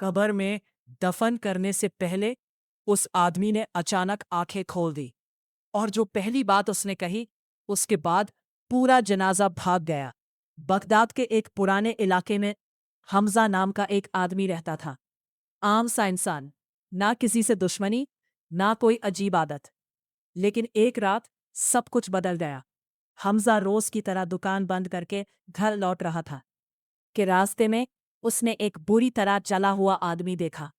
कब्र में दफन करने से पहले उस आदमी ने अचानक आंखें खोल दी और जो पहली बात उसने कही, उसके बाद पूरा जनाजा भाग गया। बगदाद के एक पुराने इलाके में हमजा नाम का एक आदमी रहता था। आम सा इंसान, ना किसी से दुश्मनी, ना कोई अजीब आदत। लेकिन एक रात सब कुछ बदल गया। हमजा रोज की तरह दुकान बंद करके घर लौट रहा था कि रास्ते में उसने एक बुरी तरह जला हुआ आदमी देखा।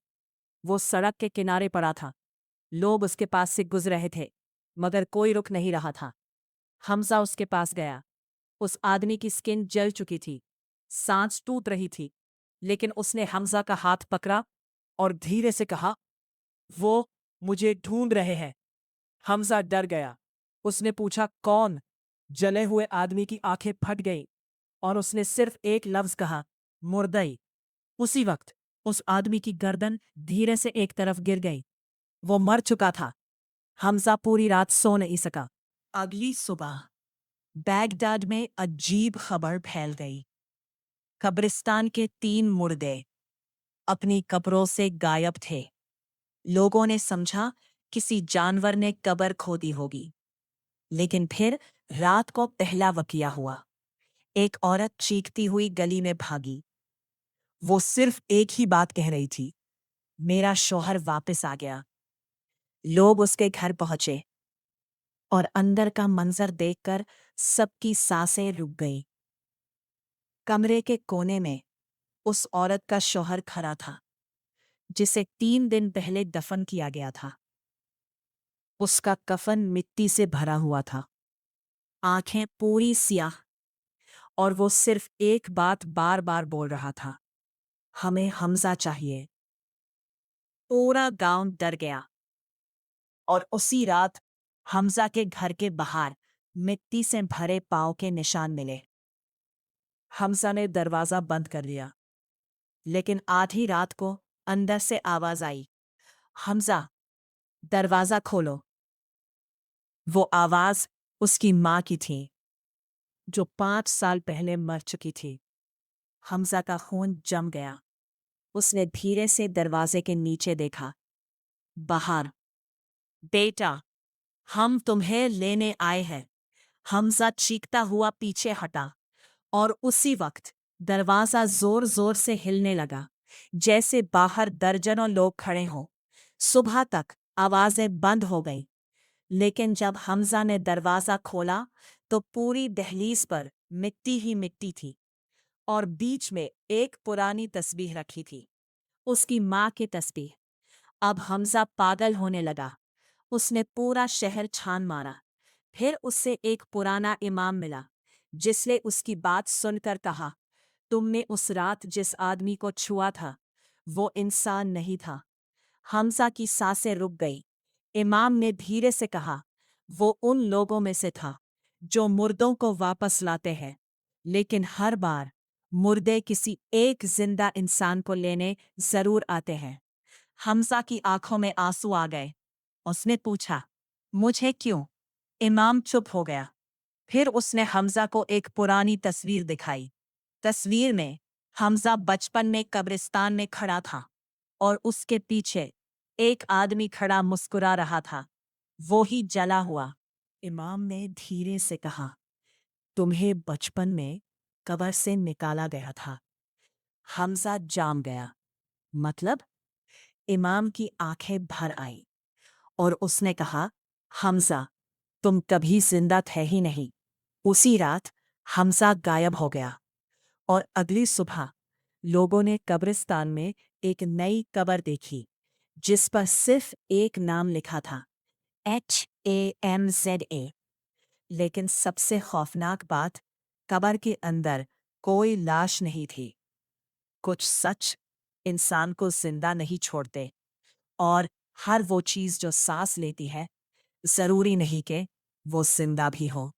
वो सड़क के किनारे पड़ा था। लोग उसके पास से गुजर रहे थे, मगर कोई रुक नहीं रहा था। हमजा उसके पास गया। उस आदमी की स्किन जल चुकी थी, सांस टूट रही थी, लेकिन उसने हमजा का हाथ पकड़ा और धीरे से कहा, वो मुझे ढूंढ रहे हैं। हमजा डर गया। उसने पूछा, कौन? जले हुए आदमी की आंखें फट गईं और उसने सिर्फ एक लफ्ज कहा, मुर्दई। उसी वक्त उस आदमी की गर्दन धीरे से एक तरफ गिर गई। वो मर चुका था। हमजा पूरी रात सो नहीं सका। अगली सुबह बैगदाद में अजीब खबर फैल गई। कब्रिस्तान के 3 मुर्दे अपनी कब्रों से गायब थे। लोगों ने समझा किसी जानवर ने कब्र खोदी होगी। लेकिन फिर रात को पहला वकिया हुआ। एक औरत चीखती हुई गली में भागी। वो सिर्फ एक ही बात कह रही थी, मेरा शौहर वापस आ गया। लोग उसके घर पहुंचे और अंदर का मंजर देखकर सबकी सांसें रुक गईं। कमरे के कोने में उस औरत का शौहर खड़ा था, जिसे 3 दिन पहले दफन किया गया था। उसका कफन मिट्टी से भरा हुआ था, आंखें पूरी स्याह, और वो सिर्फ एक बात बार बार बोल रहा था, हमें हमजा चाहिए। पूरा गांव डर गया और उसी रात हमजा के घर के बाहर मिट्टी से भरे पांव के निशान मिले। हमजा ने दरवाजा बंद कर लिया, लेकिन आधी रात को अंदर से आवाज आई, हमजा, दरवाजा खोलो। वो आवाज उसकी माँ की थी, जो 5 साल पहले मर चुकी थी। हमजा का खून जम गया। उसने धीरे से दरवाजे के नीचे देखा। बाहर, बेटा, हम तुम्हें लेने आए हैं। हमजा चीखता हुआ पीछे हटा और उसी वक्त दरवाजा जोर जोर से हिलने लगा, जैसे बाहर दर्जनों लोग खड़े हों। सुबह तक आवाजें बंद हो गईं, लेकिन जब हमजा ने दरवाजा खोला तो पूरी दहलीज पर मिट्टी ही मिट्टी थी और बीच में एक पुरानी तस्बीह रखी थी, उसकी माँ की तस्बीह। अब हमजा पागल होने लगा। उसने पूरा शहर छान मारा। फिर उससे एक पुराना इमाम मिला, जिसने उसकी बात सुनकर कहा, तुमने उस रात जिस आदमी को छुआ था, वो इंसान नहीं था। हमजा की सांसें रुक गई। इमाम ने धीरे से कहा, वो उन लोगों में से था जो मुर्दों को वापस लाते हैं, लेकिन हर बार मुर्दे किसी एक जिंदा इंसान को लेने जरूर आते हैं। हमजा की आंखों में आंसू आ गए। उसने पूछा, मुझे क्यों? इमाम चुप हो गया। फिर उसने हमजा को एक पुरानी तस्वीर दिखाई। तस्वीर में हमजा बचपन में कब्रिस्तान में खड़ा था और उसके पीछे एक आदमी खड़ा मुस्कुरा रहा था, वो ही जला हुआ। इमाम ने धीरे से कहा, तुम्हें बचपन में कब्र से निकाला गया था। हमजा जाम गया। मतलब? इमाम की आंखें भर आई और उसने कहा, हमजा, तुम कभी जिंदा थे ही नहीं। उसी रात हमजा गायब हो गया और अगली सुबह लोगों ने कब्रिस्तान में एक नई कब्र देखी, जिस पर सिर्फ एक नाम लिखा था, HAMZA। लेकिन सबसे खौफनाक बात, कब्र के अंदर कोई लाश नहीं थी। कुछ सच इंसान को जिंदा नहीं छोड़ते, और हर वो चीज जो सांस लेती है, जरूरी नहीं कि वो जिंदा भी हो।